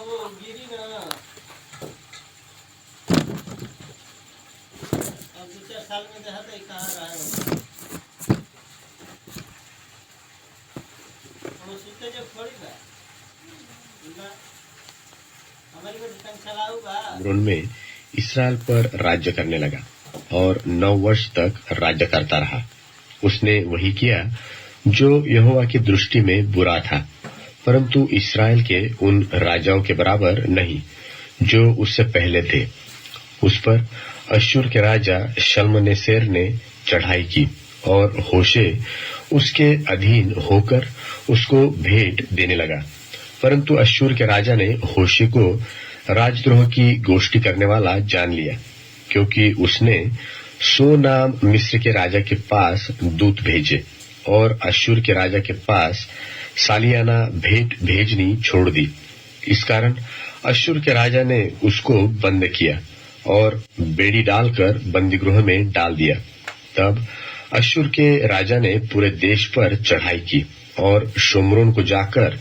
वो गिरी ना, अब 2-4 साल में देखा था कहाँ रहा है वो सुते जब थोड़ी बा हमारी को दुकान चलाऊ बा। हेब्रोन में इसराइल पर राज्य करने लगा और 9 वर्ष तक राज्य करता रहा। उसने वही किया जो यहोवा की दृष्टि में बुरा था, परंतु इसराइल के उन राजाओं के बराबर नहीं जो उससे पहले थे। उस पर अश्शूर के राजा शल्मनेसेर ने चढ़ाई की और होशे उसके अधीन होकर उसको भेंट देने लगा। परंतु अश्शूर के राजा ने होशे को राजद्रोह की गोष्ठी करने वाला जान लिया, क्योंकि उसने सो नाम मिस्र के राजा के पास दूत भेजे और अश्शूर के राजा के पास सालियाना भेंट भेजनी छोड़ दी। इस कारण अश्शूर के राजा ने उसको बंद किया और बेड़ी डालकर बंदीगृह में डाल दिया। तब अश्शूर के राजा ने पूरे देश पर चढ़ाई की और शोम्रोन को जाकर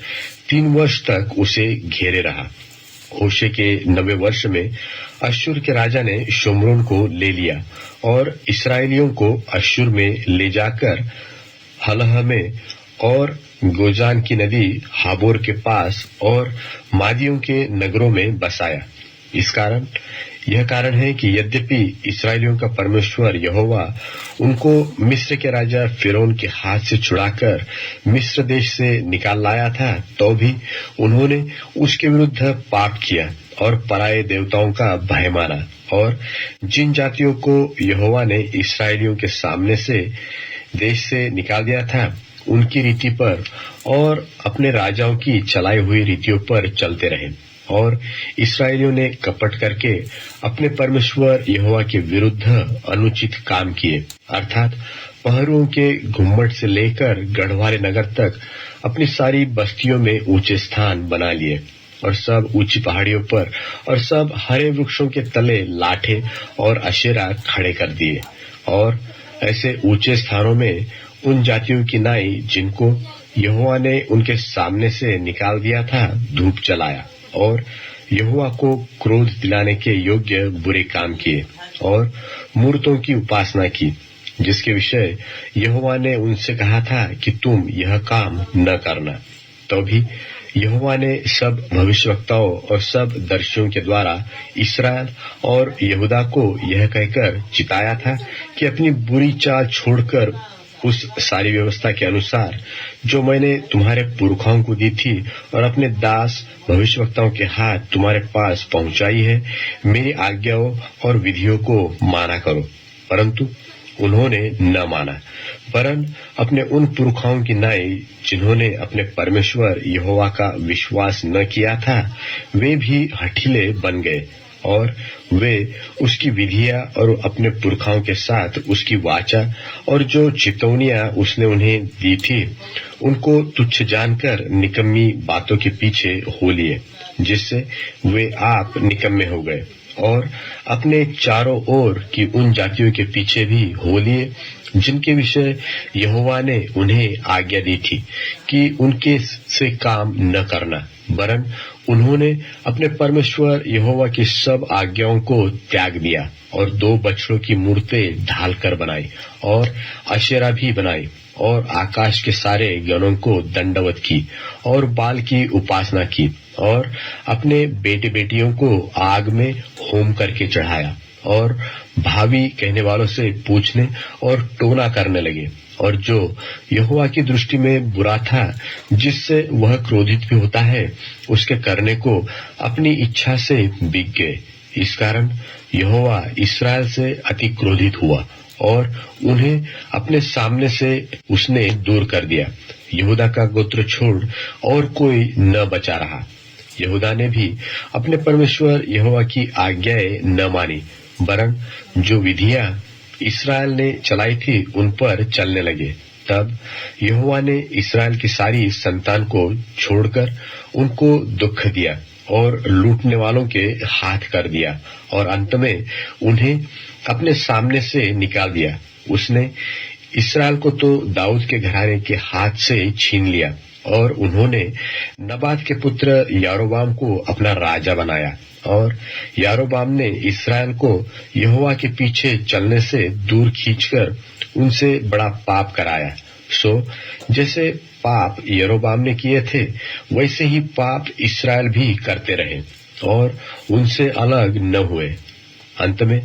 3 वर्ष तक उसे घेरे रहा। होशे के 90 वर्ष में अश्शूर के राजा ने शोम्रोन को ले लिया और इसराइलियों को अश्शूर में ले जाकर हलह में और गोजान की नदी हाबोर के पास और मादियों के नगरों में बसाया। इस कारण यह कारण है कि यद्यपि इसराइलियों का परमेश्वर यहोवा उनको मिस्र के राजा फिरौन के हाथ से छुड़ाकर मिस्र देश से निकाल लाया था, तो भी उन्होंने उसके विरुद्ध पाप किया और पराये देवताओं का भय माना। और जिन जातियों को यहोवा ने इसराइलियों के सामने से देश से निकाल दिया था, उनकी रीति पर और अपने राजाओं की चलाई हुई रीतियों पर चलते रहे। और इसराइलियों ने कपट करके अपने परमेश्वर यहोवा के विरुद्ध अनुचित काम किए, अर्थात पहरुओं के घुम्मट से लेकर गढ़वाले नगर तक अपनी सारी बस्तियों में ऊंचे स्थान बना लिए और सब ऊंची पहाड़ियों पर और सब हरे वृक्षों के तले लाठे और अशेरा खड़े कर दिए। और ऐसे ऊंचे स्थानों में उन जातियों की नाई जिनको यहोवा ने उनके सामने से निकाल दिया था धूप जलाया और यहोवा को क्रोध दिलाने के योग्य बुरे काम किए और मूर्तों की उपासना की, जिसके विषय यहोवा ने उनसे कहा था कि तुम यह काम न करना। तो भी यहोवा ने सब भविष्यवक्ताओं और सब दर्शियों के द्वारा इसराइल और यहूदा को यह कहकर चिताया था कि अपनी बुरी चाल छोड़कर उस सारी व्यवस्था के अनुसार जो मैंने तुम्हारे पुरखाओं को दी थी और अपने दास भविष्यवक्ताओं के हाथ तुम्हारे पास पहुंचाई है, मेरी आज्ञाओं और विधियों को माना करो। परंतु उन्होंने न माना, वरन अपने उन पुरखाओं की नाई जिन्होंने अपने परमेश्वर यहोवा का विश्वास न किया था, वे भी हठीले बन गए और वे उसकी विधियां और अपने पुरखाओं के साथ उसकी वाचा और जो चितौनियां उसने उन्हें दी थी उनको तुच्छ जानकर निकम्मी बातों के पीछे हो लिए, जिससे वे आप निकम्मे हो गए और अपने चारों ओर की उन जातियों के पीछे भी हो लिए जिनके विषय यहोवा ने उन्हें आज्ञा दी थी कि उनके से काम न करना, वरन उन्होंने अपने परमेश्वर यहोवा की सब आज्ञाओं को त्याग दिया और 2 बछड़ों की मूर्तें ढालकर बनाई और अशेरा भी बनाई और आकाश के सारे गणों को दंडवत की और बाल की उपासना की और अपने बेटे बेटियों को आग में होम करके चढ़ाया और भावी कहने वालों से पूछने और टोना करने लगे। और जो यहोवा की दृष्टि में बुरा था, जिससे वह क्रोधित भी होता है, उसके करने को अपनी इच्छा से बिक गए। इस कारण यहोवा इसराइल से अति क्रोधित हुआ और उन्हें अपने सामने से उसने दूर कर दिया। यहूदा का गोत्र छोड़ और कोई न बचा रहा। यहूदा ने भी अपने परमेश्वर यहोवा की आज्ञाएं न मानी, वरन जो विधियां इसराइल ने चलाई थी उन पर चलने लगे। तब यहोवा ने इसराइल की सारी संतान को छोड़कर उनको दुख दिया और लूटने वालों के हाथ कर दिया और अंत में उन्हें अपने सामने से निकाल दिया। उसने इसराइल को तो दाऊद के घराने के हाथ से छीन लिया और उन्होंने नबात के पुत्र यारोबाम को अपना राजा बनाया, और यारोबाम ने इस्राएल को यहोवा के पीछे चलने से दूर खींचकर उनसे बड़ा पाप कराया। सो जैसे पाप यारोबाम ने किए थे, वैसे ही पाप इस्राएल भी करते रहे और उनसे अलग न हुए। अंत में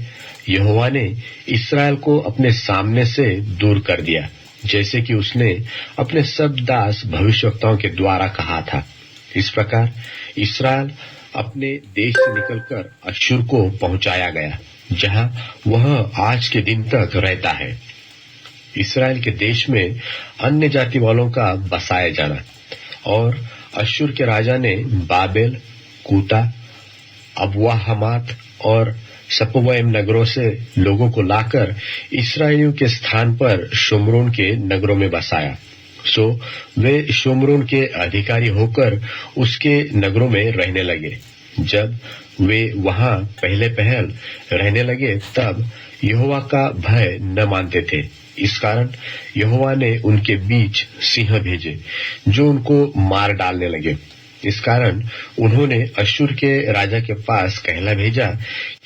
यहोवा ने इस्राएल को अपने सामने से दूर कर दिया, जैसे कि उसने अपने सब दास भविष्यवक्ताओं के द्वारा कहा था। इस प्रकार इस्राएल अपने देश से निकलकर अश्शूर को पहुंचाया गया, जहां वह आज के दिन तक रहता है। इस्राएल के देश में अन्य जाति वालों का बसाया जाना, और अश्शूर के राजा ने बाबेल, कूता, अबवा हमात और सपवैम नगरों से लोगों को लाकर इस्राएलियों के स्थान पर शोम्रोन के नगरों में बसाया। सो वे शोम्रोन के अधिकारी होकर उसके नगरों में रहने लगे। जब वे वहां पहले पहल रहने लगे, तब यहोवा का भय न मानते थे। इस कारण यहोवा ने उनके बीच सिंह भेजे, जो उनको मार डालने लगे। इस कारण उन्होंने अश्शूर के राजा के पास कहला भेजा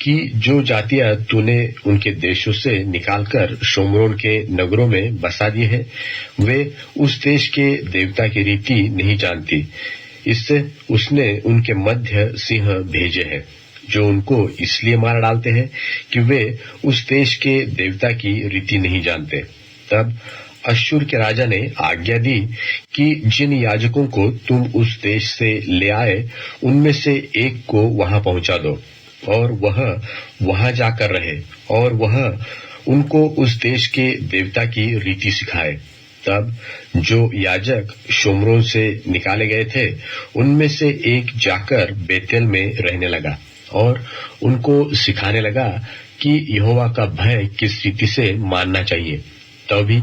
कि जो जातियां तूने उनके देशों से निकालकर शोम्रोन के नगरों में बसा दिए हैं, वे उस देश के देवता की रीति नहीं जानती। इससे उसने उनके मध्य सिंह भेजे हैं, जो उनको इसलिए मार डालते हैं कि वे उस देश के देवता की रीति नहीं जानते। तब अश्शूर के राजा ने आज्ञा दी कि जिन याजकों को तुम उस देश से ले आए, उनमें से एक को वहां पहुंचा दो, और वह वहां जाकर रहे, और वह उनको उस देश के देवता की रीति सिखाए। तब जो याजक शोम्रोन से निकाले गए थे, उनमें से एक जाकर बेतेल में रहने लगा और उनको सिखाने लगा कि यहोवा का भय किस रीति से मानना चाहिए। तभी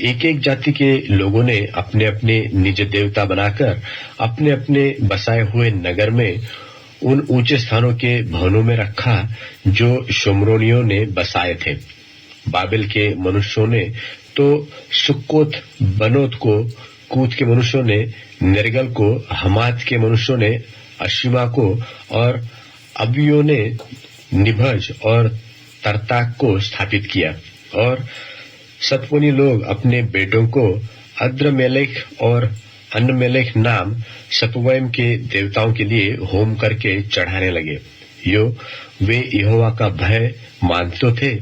एक एक जाति के लोगों ने अपने अपने निज देवता बनाकर अपने अपने बसाए हुए नगर में उन ऊंचे स्थानों के भवनों में रखा जो शोम्रोनियों ने बसाए थे। बाबेल के मनुष्यों ने तो सुक्कोत बनोत को, कूत के मनुष्यों ने निर्गल को, हमात के मनुष्यों ने अशीमा को, और अबियों ने निभज और तरताक को स्थापित किया। और सतपुनी लोग अपने बेटों को अद्रमेलेक और अन्नमेलेक नाम सपवैम के देवताओं के लिए होम करके चढ़ाने लगे। वे यहोवा का भय मानते तो थे,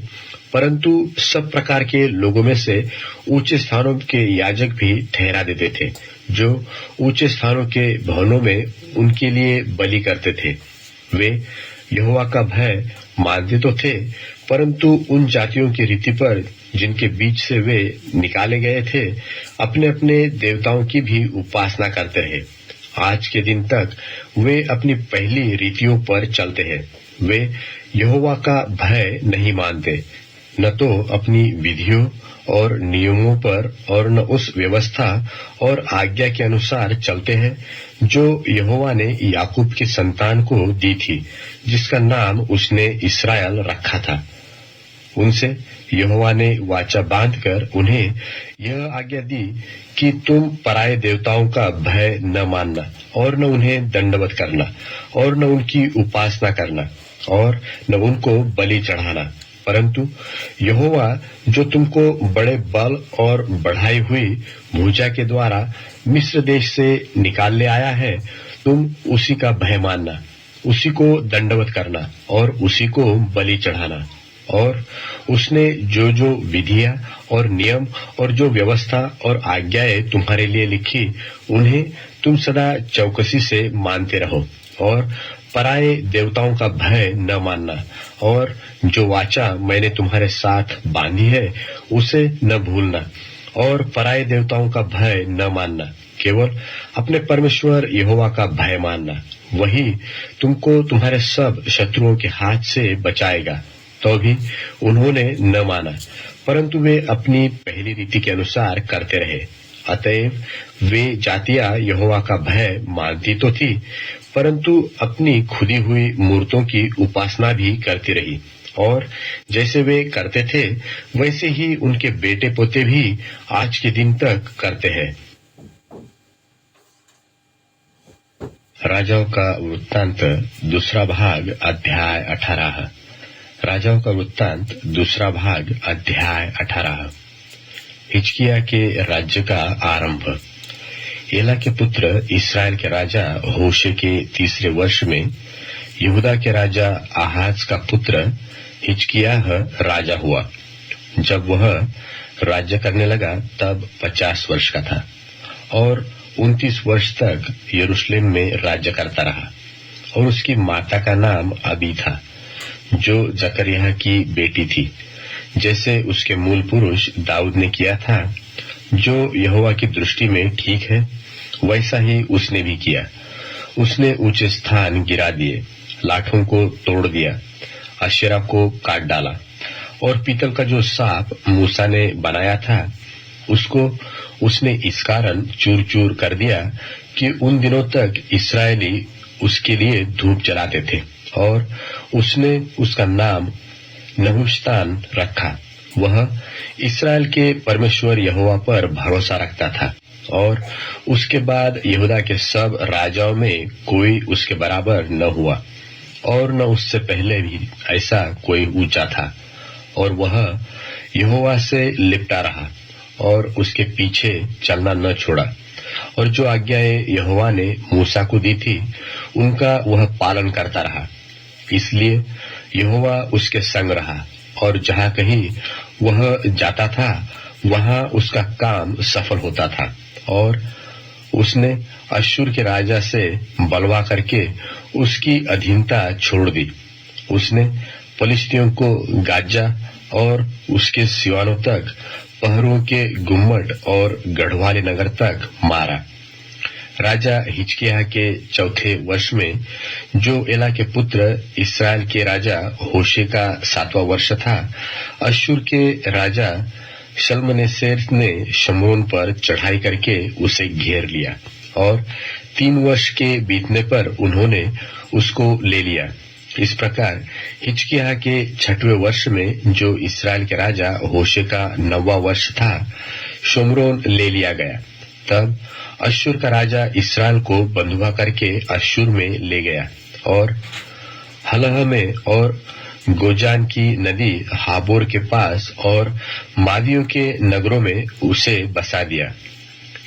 परंतु सब प्रकार के लोगों में से ऊंचे स्थानों के याजक भी ठहरा देते थे, जो ऊंचे स्थानों के भवनों में उनके लिए बलि करते थे। वे यहोवा का भय मानते तो थे, परंतु उन जातियों की रीति पर जिनके बीच से वे निकाले गए थे, अपने अपने देवताओं की भी उपासना करते रहे। आज के दिन तक वे अपनी पहली रीतियों पर चलते हैं। वे यहोवा का भय नहीं मानते, न तो अपनी विधियों और नियमों पर, और न उस व्यवस्था और आज्ञा के अनुसार चलते हैं जो यहोवा ने याकूब की संतान को दी थी, जिसका नाम उसने इस्राएल रखा था। उनसे यहोवा ने वाचा बांधकर उन्हें यह आज्ञा दी कि तुम पराये देवताओं का भय न मानना, और न उन्हें दंडवत करना, और न उनकी उपासना करना, और न उनको बलि चढ़ाना, परंतु यहोवा जो तुमको बड़े बल और बढ़ाई हुई भुजा के द्वारा मिस्र देश से निकाल ले आया है, तुम उसी का भय मानना, उसी को दंडवत करना और उसी को बलि चढ़ाना। और उसने जो जो विधियां और नियम और जो व्यवस्था और आज्ञाएं तुम्हारे लिए लिखी, उन्हें तुम सदा चौकसी से मानते रहो, और पराये देवताओं का भय न मानना, और जो वाचा मैंने तुम्हारे साथ बांधी है उसे न भूलना, और पराये देवताओं का भय न मानना, केवल अपने परमेश्वर यहोवा का भय मानना। वही तुमको तुम्हारे सब शत्रुओं के हाथ से बचाएगा। तो भी उन्होंने न माना, परंतु वे अपनी पहली रीति के अनुसार करते रहे। अतएव वे जातियां यहोवा का भय मानती तो थी, परंतु अपनी खुदी हुई मूर्तों की उपासना भी करती रही, और जैसे वे करते थे वैसे ही उनके बेटे पोते भी आज के दिन तक करते हैं। राजाओं का वृत्तांत दूसरा भाग अध्याय 18। राजाओं का वृत्तांत दूसरा भाग अध्याय 18। हिजकिय्याह के राज्य का आरंभ। एला के पुत्र इस्राएल के राजा होशे के तीसरे वर्ष में यहूदा के राजा आहाज का पुत्र हिजकिय्याह राजा हुआ। जब वह राज्य करने लगा तब 50 वर्ष का था और 29 वर्ष तक यरूशलेम में राज्य करता रहा। और उसकी माता का नाम अबी था, जो जकरिया की बेटी थी, जैसे उसके मूल पुरुष दाऊद ने किया था, जो यहोवा की दृष्टि में ठीक है, वैसा ही उसने भी किया। उसने ऊंचे स्थान गिरा दिए, लाठों को तोड़ दिया, अशेरा को काट डाला और पीतल का जो सांप मूसा ने बनाया था उसको उसने इस कारण चूर चूर कर दिया कि उन दिनों तक इस्राएली उसके लिए धूप जलाते थे। और उसने उसका नाम नहुश्तान रखा। वह इस्राएल के परमेश्वर यहोवा पर भरोसा रखता था और उसके बाद यहूदा के सब राजाओं में कोई उसके बराबर न हुआ और न उससे पहले भी ऐसा कोई ऊंचा था। और वह यहोवा से लिपटा रहा और उसके पीछे चलना न छोड़ा और जो आज्ञाएं यहोवा ने मूसा को दी थी उनका वह पालन करता रहा। इसलिए यहोवा उसके संग रहा और जहां कहीं वह जाता था वहां उसका काम सफल होता था। और उसने अश्शूर के राजा से बलवा करके उसकी अधीनता छोड़ दी। उसने फलिश्तियों को गाजा और उसके सिवानों तक, पहरों के गुम्मट और गढ़वाले नगर तक मारा। राजा हिजकिय्याह के चौथे वर्ष में, जो एला के पुत्र इस्राएल के राजा होशे का 7वां वर्ष था, अश्शूर के राजा शल्मनेसेर ने शमरोन पर चढ़ाई करके उसे घेर लिया और 3 वर्ष के बीतने पर उन्होंने उसको ले लिया। इस प्रकार हिजकिय्याह के 6वें वर्ष में, जो इस्राएल के राजा होशे का 9वां वर्ष था, शमरोन ले लिया गया। तब अश्शूर का राजा इस्राएल को बंधुआ करके अश्शूर में ले गया और हलह में और गोजान की नदी हाबोर के पास और मादियों के नगरों में उसे बसा दिया।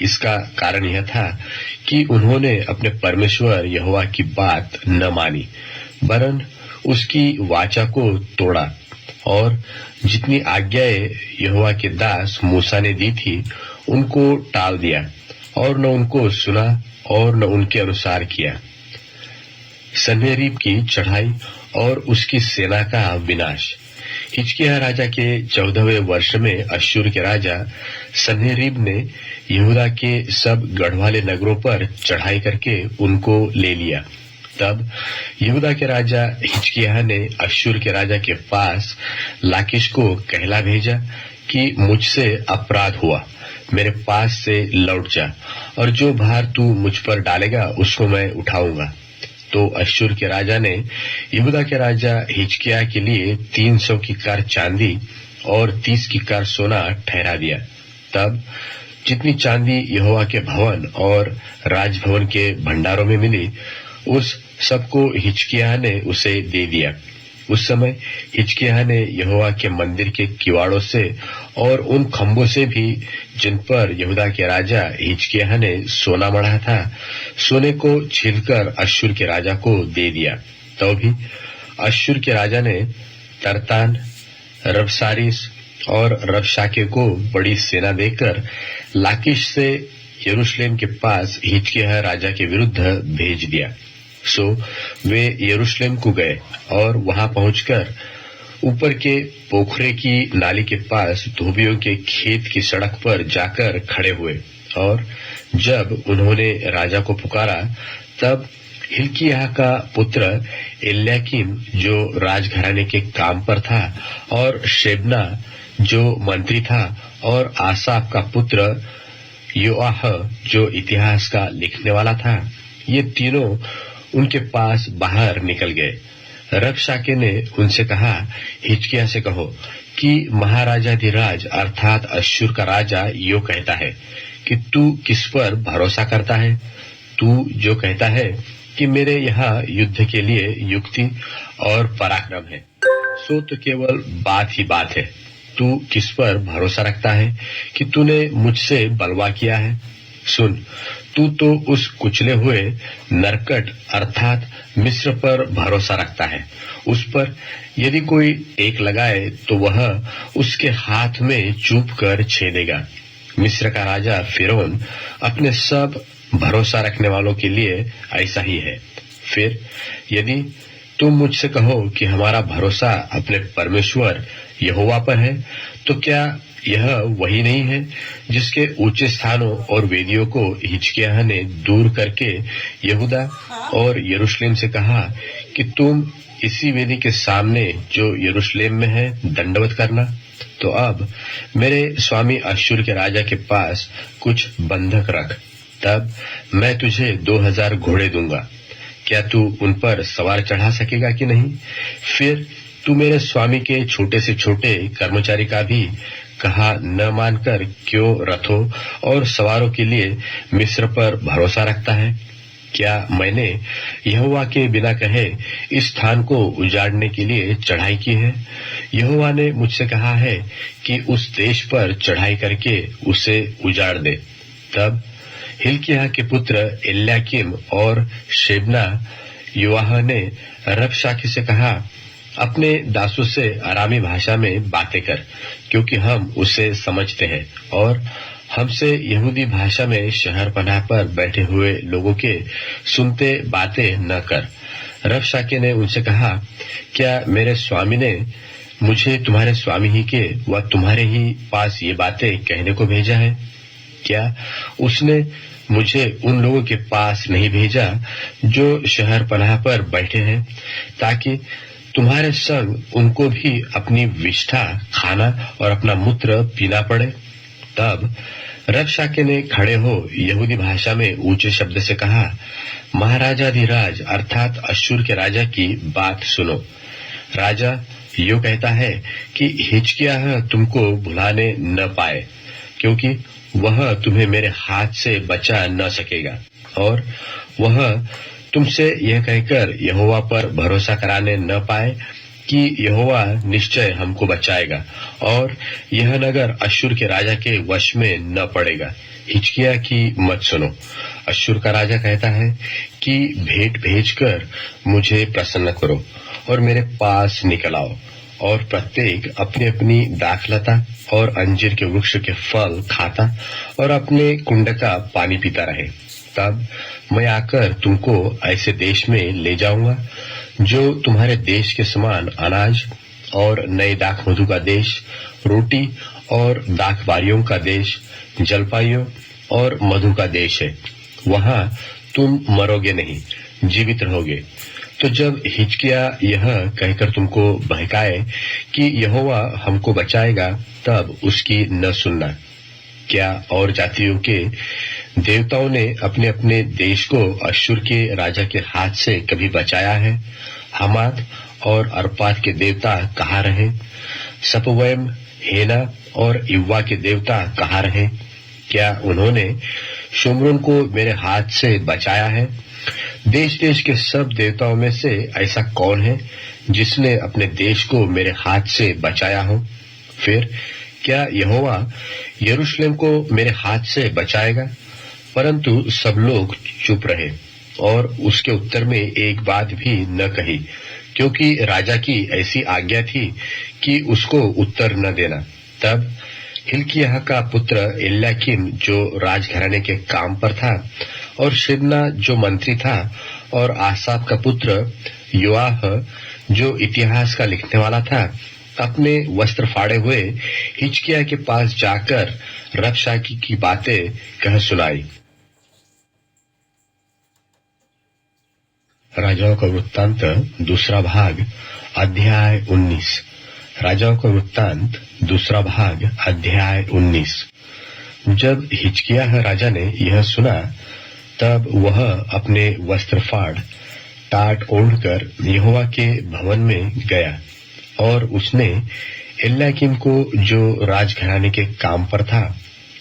इसका कारण यह था कि उन्होंने अपने परमेश्वर यहोवा की बात न मानी, वरन उसकी वाचा को तोड़ा और जितनी आज्ञाएं यहोवा के दास मूसा ने दी थी उनको टाल दिया और न उनको सुना और न उनके अनुसार किया। सन्हेरीब की चढ़ाई और उसकी सेना का विनाश। हिजकिय्याह राजा के 14वें वर्ष में अश्शूर के राजा सन्हेरीब ने यहूदा के सब गढ़वाले नगरों पर चढ़ाई करके उनको ले लिया। तब यहूदा के राजा हिजकिय्याह ने अश्शूर के राजा के पास लाकीश को कहला भेजा कि मुझसे अपराध हुआ, मेरे पास से लौट जा और जो भार तू मुझ पर डालेगा उसको मैं उठाऊंगा। तो अश्शूर के राजा ने यहूदा के राजा हिजकिय्याह के लिए 300 किक्कार चांदी और 30 किक्कार सोना ठहरा दिया। तब जितनी चांदी यहोवा के भवन और राजभवन के भंडारों में मिली, उस सबको हिजकिय्याह ने उसे दे दिया। उस समय हिजकिय्याह ने यहोवा के मंदिर के किवाड़ों से और उन खंभों से भी, जिन पर यहूदा के राजा हिजकिय्याह ने सोना मढ़ा था, सोने को छीलकर अश्शूर के राजा को दे दिया। तो भी अश्शूर के राजा ने तरतान, रबसारिस और रबशाके को बड़ी सेना देकर लाकीश से यरूशलेम के पास हिजकिय्याह राजा के विरुद्ध भेज दिया। सो वे यरूशलेम को गए और वहां पहुंचकर ऊपर के पोखरे की नाली के पास धोबियों के खेत की सड़क पर जाकर खड़े हुए। और जब उन्होंने राजा को पुकारा, तब हिल्किय्याह का पुत्र एल्याकीम, जो राजघराने के काम पर था, और शेबना, जो मंत्री था, और आसाफ का पुत्र योआह, जो इतिहास का लिखने वाला था, ये तीनों उनके पास बाहर निकल गए। रबशाके ने उनसे कहा, हिजकिय्याह से कहो कि महाराजाधिराज अर्थात अश्शूर का राजा यो कहता है कि तू किस पर भरोसा करता है? तू जो कहता है कि मेरे यहाँ युद्ध के लिए युक्ति और पराक्रम है, सो तो केवल बात ही बात है। तू किस पर भरोसा रखता है कि तूने मुझसे बलवा किया है? सुन, तू तो उस कुचले हुए नरकट अर्थात मिस्र पर भरोसा रखता है। उस पर यदि कोई एक लगाए तो वह उसके हाथ में चूप कर छेदेगा। मिस्र का राजा फिरौन अपने सब भरोसा रखने वालों के लिए ऐसा ही है। फिर यदि तुम मुझसे कहो कि हमारा भरोसा अपने परमेश्वर यहोवा पर है, तो क्या यह वही नहीं है जिसके ऊंचे स्थानों और वेदियों को हिजकिय्याह ने दूर करके यहूदा और यरूशलेम से कहा कि तुम इसी वेदी के सामने जो यरूशलेम में है दंडवत करना? तो अब मेरे स्वामी अश्शूर के राजा के पास कुछ बंधक रख, तब मैं तुझे 2000 घोड़े दूंगा। क्या तू उन पर सवार चढ़ा सकेगा कि नहीं? फिर तू मेरे स्वामी के छोटे से छोटे कर्मचारी का भी कहा न मानकर क्यों रथों और सवारों के लिए मिस्र पर भरोसा रखता है? क्या मैंने यहोवा के बिना कहे इस स्थान को उजाड़ने के लिए चढ़ाई की है? यहोवा ने मुझसे कहा है कि उस देश पर चढ़ाई करके उसे उजाड़ दे। तब हिल्किय्याह के पुत्र एल्याकीम और शेबना योआह ने रबशाके से कहा, अपने दासों से अरामी भाषा में बातें कर, क्योंकि हम उसे समझते हैं, और हमसे यहूदी भाषा में शहर पनाह पर बैठे हुए लोगों के सुनते बातें न कर। रबशाके ने उनसे कहा, क्या मेरे स्वामी ने मुझे तुम्हारे स्वामी ही के व तुम्हारे ही पास ये बातें कहने को भेजा है? क्या उसने मुझे उन लोगों के पास नहीं भेजा जो शहर पनाह पर बैठे हैं, ताकि तुम्हारे संग उनको भी अपनी विष्ठा खाना और अपना मूत्र पीना पड़े? तब रबशाके ने खड़े हो यहूदी भाषा में ऊंचे शब्द से कहा, महाराजाधिराज अर्थात अश्शूर के राजा की बात सुनो। राजा यो कहता है कि हिजकिय्याह तुमको भुलाने न पाए, क्योंकि वह तुम्हें मेरे हाथ से बचा न सकेगा, और वह तुमसे यह कहकर यहोवा पर भरोसा कराने न पाए कि यहोवा निश्चय हमको बचाएगा और यह नगर अश्शूर के राजा के वश में न पड़ेगा। हिजकिय्याह की मत सुनो। अश्शूर का राजा कहता है कि भेंट भेजकर मुझे प्रसन्न करो और मेरे पास निकल आओ, और प्रत्येक अपनी अपनी दाखलता और अंजीर के वृक्ष के फल खाता और अपने कुंड का पानी पीता रहे। तब मैं आकर तुमको ऐसे देश में ले जाऊंगा जो तुम्हारे देश के समान अनाज और नए दाख मधु का देश, रोटी और दाख बारियों का देश, जलपाइयों और मधु का देश है। वहां तुम मरोगे नहीं, जीवित रहोगे। तो जब हिजकिय्याह यह कहकर तुमको बहकाए कि यहोवा हमको बचाएगा, तब उसकी न सुनना। क्या और जातियों के देवताओं ने अपने अपने देश को अश्शूर के राजा के हाथ से कभी बचाया है? हमात और अर्पाद के देवता कहाँ रहे? सपवैम, हेना और इव्वा के देवता कहाँ रहे? क्या उन्होंने शुम्रून को मेरे हाथ से बचाया है? देश देश के सब देवताओं में से ऐसा कौन है जिसने अपने देश को मेरे हाथ से बचाया हो? फिर क्या यहोवा यरूशलेम को मेरे हाथ से बचाएगा? परंतु सब लोग चुप रहे और उसके उत्तर में एक बात भी न कही, क्योंकि राजा की ऐसी आज्ञा थी कि उसको उत्तर न देना। तब हिल्किय्याह का पुत्र एल्याकीम जो राजघराने के काम पर था, और शेबना जो मंत्री था, और आसाफ का पुत्र योआह जो इतिहास का लिखने वाला था, अपने वस्त्र फाड़े हुए हिजकिय्याह के पास जाकर रबशाके की बातें कह सुनाई। राजाओं का वृत्तांत दूसरा भाग अध्याय 19। राजाओं का वृत्तांत दूसरा भाग अध्याय 19। जब हिजकिय्याह राजा ने यह सुना, तब वह अपने वस्त्र फाड़ टाट ओढ़कर यहोवा के भवन में गया, और उसने एल्याकीम को जो राजघराने के काम पर था,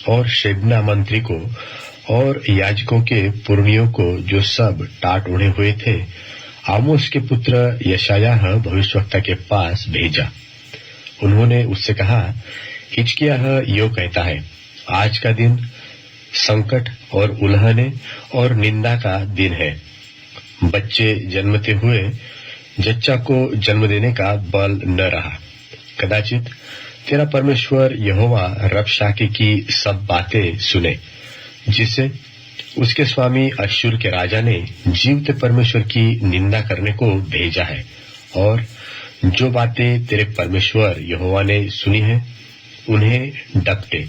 और शेबना मंत्री को, और याजकों के पुरनियों को जो सब टाट उड़े हुए थे आमोस के पुत्र यशायाह भविष्यवक्ता के पास भेजा। उन्होंने उससे कहा, हिजकिय्याह यो कहता है, आज का दिन संकट और उल्हने और निंदा का दिन है। बच्चे जन्मते हुए जच्चा को जन्म देने का बल न रहा। कदाचित तेरा परमेश्वर यहोवा रबशाके की सब बातें सुने, जिसे उसके स्वामी अश्शूर के राजा ने जीवते परमेश्वर की निंदा करने को भेजा है। और जो बातें तेरे परमेश्वर यहोवा ने सुनी है उन्हें डपटे।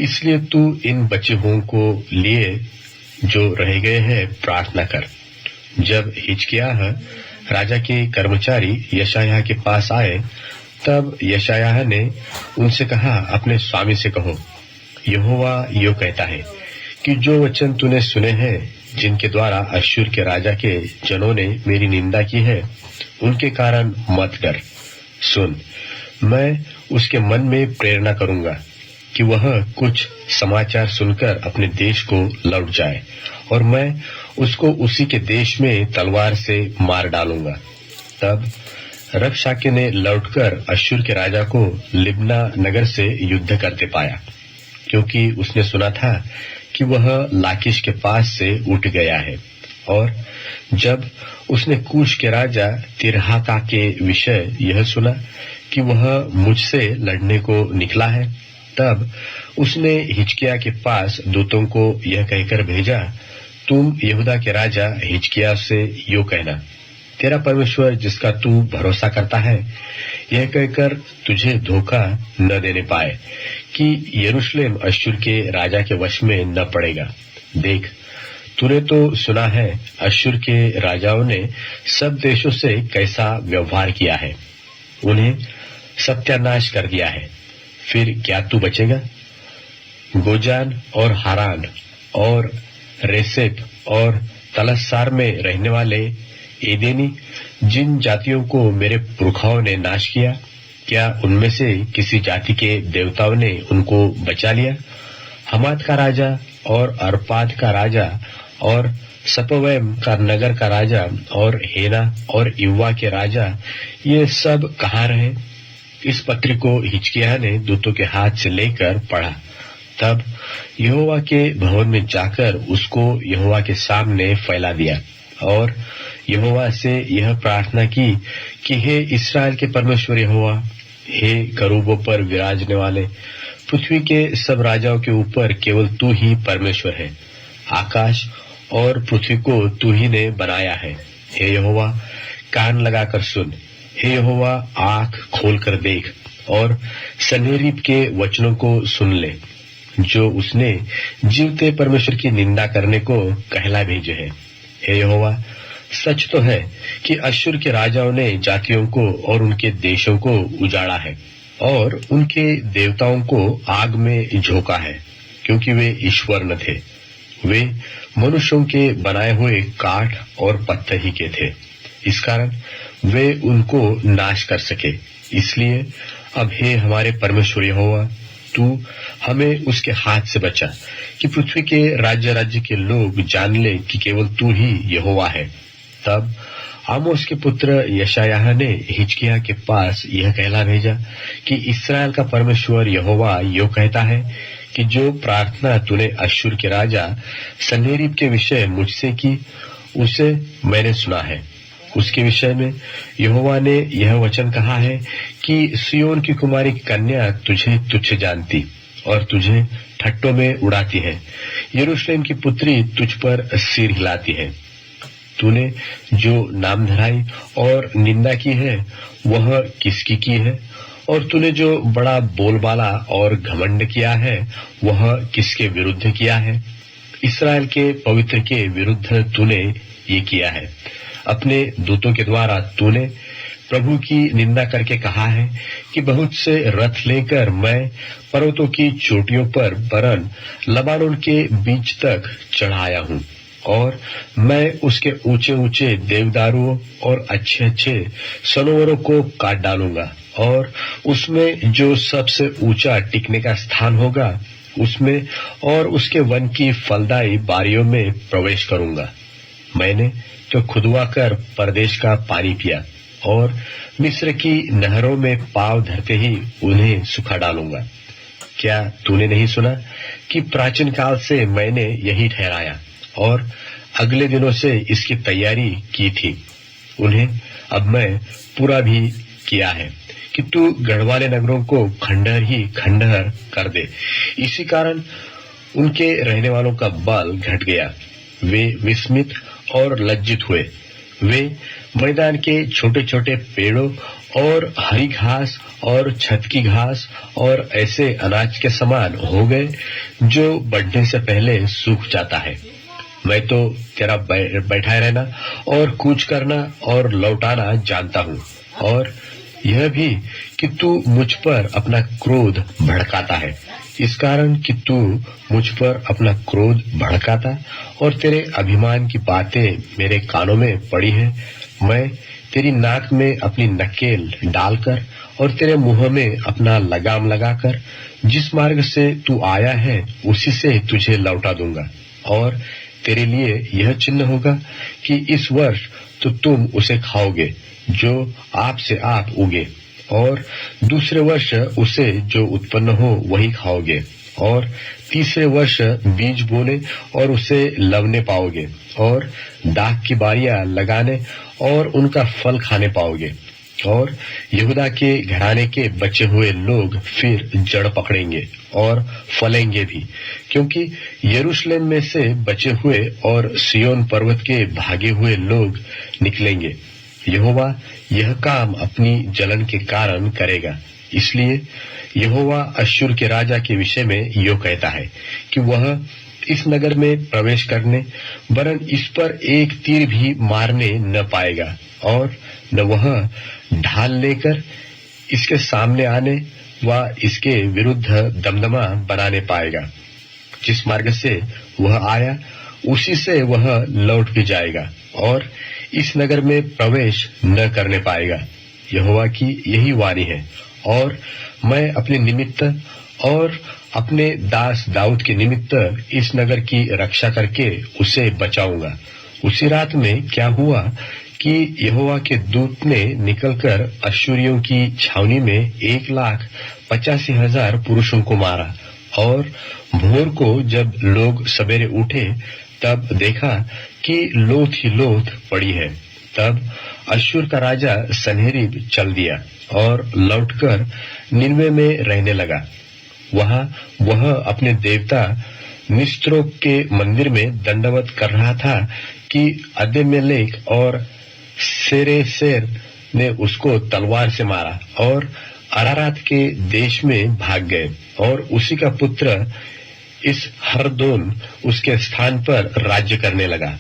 इसलिए तू इन बचे हुओं को लिए जो रह गए हैं प्रार्थना कर। जब हिजकिय्याह राजा के कर्मचारी यशायाह के पास आए तब यशायाह ने उनसे कहा, अपने स्वामी से कहो, यहोवा यो कहता है कि जो वचन तूने सुने हैं जिनके द्वारा अश्शूर के राजा के जनों ने मेरी निंदा की है उनके कारण मत डर। सुन, मैं उसके मन में प्रेरणा करूंगा कि वह कुछ समाचार सुनकर अपने देश को लौट जाए और मैं उसको उसी के देश में तलवार से मार डालूंगा। तब रबशाके ने लौटकर अश्शूर के राजा को लिब्ना नगर से युद्ध करते पाया, क्योंकि उसने सुना था कि वह लाकीश के पास से उठ गया है। और जब उसने कूश के राजा तिरहाका के विषय यह सुना कि वह मुझसे लड़ने को निकला है, तब उसने हिजकिय्याह के पास दूतों को यह कहकर भेजा, तुम यहूदा के राजा हिजकिय्याह से यो कहना, तेरा परमेश्वर जिसका तू भरोसा करता है यह कहकर तुझे धोखा न देने पाए कि यरूशलेम अश्शूर के राजा के वश में न पड़ेगा। देख, तूने तो सुना है अश्शूर के राजाओं ने सब देशों से कैसा व्यवहार किया है, उन्हें सत्यानाश कर दिया है। फिर क्या तू बचेगा? गोजान और हारान और रेसेप और तलस्सार में रहने वाले एदेनी, जिन जातियों को मेरे पुरखाओं ने नाश किया, क्या उनमें से किसी जाति के देवताओं ने उनको बचा लिया? हमात का राजा और अर्पाद का राजा और सपवैम का नगर का राजा और हेना और इव्वा के राजा, ये सब कहाँ रहे? इस पत्र को हिजकिय्याह ने दूतों के हाथ से लेकर पढ़ा। तब यहोवा के भवन में जाकर उसको यहोवा के सामने फैला दिया और यहोवा से यह प्रार्थना की कि हे इस्राएल के परमेश्वर यहोवा, हे करूबों पर विराजने वाले, पृथ्वी के सब राजाओं के ऊपर केवल तू ही परमेश्वर है। आकाश और पृथ्वी को तू ही ने बनाया है। हे यहोवा, कान लगाकर सुन। हे यहोवा, आंख खोलकर देख और सन्हेरीब के वचनों को सुन ले, जो उसने जीवते परमेश्वर की निंदा करने को कहला भेजे है। हे यहोवा, सच तो है कि अश्शूर के राजाओं ने जातियों को और उनके देशों को उजाड़ा है और उनके देवताओं को आग में झोंका है, क्योंकि वे ईश्वर न थे, वे मनुष्यों के बनाए हुए काठ और पत्थर ही के थे। इस कारण वे उनको नाश कर सके। इसलिए अब हे हमारे परमेश्वर यहोवा, तू हमें उसके हाथ से बचा कि पृथ्वी के राज्य के लोग जान ले कि केवल तू ही यहोवा है। तब आमोस के पुत्र यशायाह ने हिजकिय्याह के पास यह कहला भेजा कि इस्राएल का परमेश्वर यहोवा यो कहता है कि जो प्रार्थना तूने अश्शूर के राजा सन्हेरीब के विषय मुझसे की, उसे मैंने सुना है। उसके विषय में यहोवा ने यह वचन कहा है कि सियोन की कुमारी कन्या तुझे तुच्छ जानती और तुझे ठट्टों में उड़ाती है। यरूशलेम की पुत्री तुझ पर सिर हिलाती है। तूने जो नामधराई और निंदा की है वह किसकी की है? और तूने जो बड़ा बोलबाला और घमंड किया है वह किसके विरुद्ध किया है? इस्राएल के पवित्र के विरुद्ध तूने ये किया है। अपने दूतों के द्वारा तूने प्रभु की निंदा करके कहा है कि बहुत से रथ लेकर मैं पर्वतों की चोटियों पर वरन लबानोन के बीच तक चढ़ाया हूँ और मैं उसके ऊंचे ऊंचे देवदारुओं और अच्छे अच्छे सनोवरों को काट डालूंगा और उसमें जो सबसे ऊंचा टिकने का स्थान होगा उसमें और उसके वन की फलदायी बारियों में प्रवेश करूंगा। मैंने तो खुदवा कर परदेश का पानी पिया और मिस्र की नहरों में पांव धरते ही उन्हें सुखा डालूंगा। क्या तूने नहीं सुना कि प्राचीन काल से मैंने यही ठहराया और अगले दिनों से इसकी तैयारी की थी। उन्हें अब मैं पूरा भी किया है कि तू गढ़वाले नगरों को खंडहर ही खंडहर कर दे। इसी कारण उनके रहने वालों का बल घट गया। वे विस्मित और लज्जित हुए। वे मैदान के छोटे छोटे पेड़ों और हरी घास और छत की घास और ऐसे अनाज के समान हो गए जो बढ़ने से पहले सूख जाता है। मैं तो तेरा बैठाए रहना और कूच करना और लौटाना जानता हूँ, और यह भी कि तू मुझ पर अपना क्रोध भड़काता है। इस कारण कि तू मुझ पर अपना क्रोध भड़काता और तेरे अभिमान की बातें मेरे कानों में पड़ी है, मैं तेरी नाक में अपनी नकेल डालकर और तेरे मुंह में अपना लगाम लगाकर जिस मार्ग से तू आया है उसी से तुझे लौटा दूंगा। और तेरे लिए यह चिन्ह होगा कि इस वर्ष तो तुम उसे खाओगे जो आप से आप उगे, और दूसरे वर्ष उसे जो उत्पन्न हो वही खाओगे, और तीसरे वर्ष बीज बोने और उसे लवने पाओगे, और दाख की बारियां लगाने और उनका फल खाने पाओगे। और यहूदा के घराने के बचे हुए लोग फिर जड़ पकड़ेंगे और फलेंगे भी, क्योंकि यरूशलेम में से बचे हुए और सियोन पर्वत के भागे हुए लोग निकलेंगे। यहोवा यह काम अपनी जलन के कारण करेगा। इसलिए यहोवा अश्शूर के राजा के विषय में यो कहता है कि वह इस नगर में प्रवेश करने वरन इस पर एक तीर भी मारने न पाएगा, और न वह ढाल लेकर इसके सामने आने व इसके विरुद्ध दमदमा बनाने पाएगा। जिस मार्ग से वह आया उसी से वह लौट भी जाएगा और इस नगर में प्रवेश न करने पाएगा। यहोवा की यही वाणी है। और मैं अपने निमित्त और अपने दास दाऊद के निमित्त इस नगर की रक्षा करके उसे बचाऊंगा। उसी रात में क्या हुआ कि यहोवा के दूत ने निकलकर अश्शूरियों की छावनी में 1,85,000 पुरुषों को मारा। और भोर को जब लोग सवेरे उठे तब देखा कि लोथ ही लोथ पड़ी है। तब अश्शूर का राजा सन्हेरीब चल दिया और लौटकर निनवे में रहने लगा। वहां वह अपने देवता निस्त्रोक के मंदिर में दंडवत कर रहा था कि अदमेलेक और सेरेसेर ने उसको तलवार से मारा और अरारात के देश में भाग गए, और उसी का पुत्र इस हरदोन उसके स्थान पर राज्य करने लगा।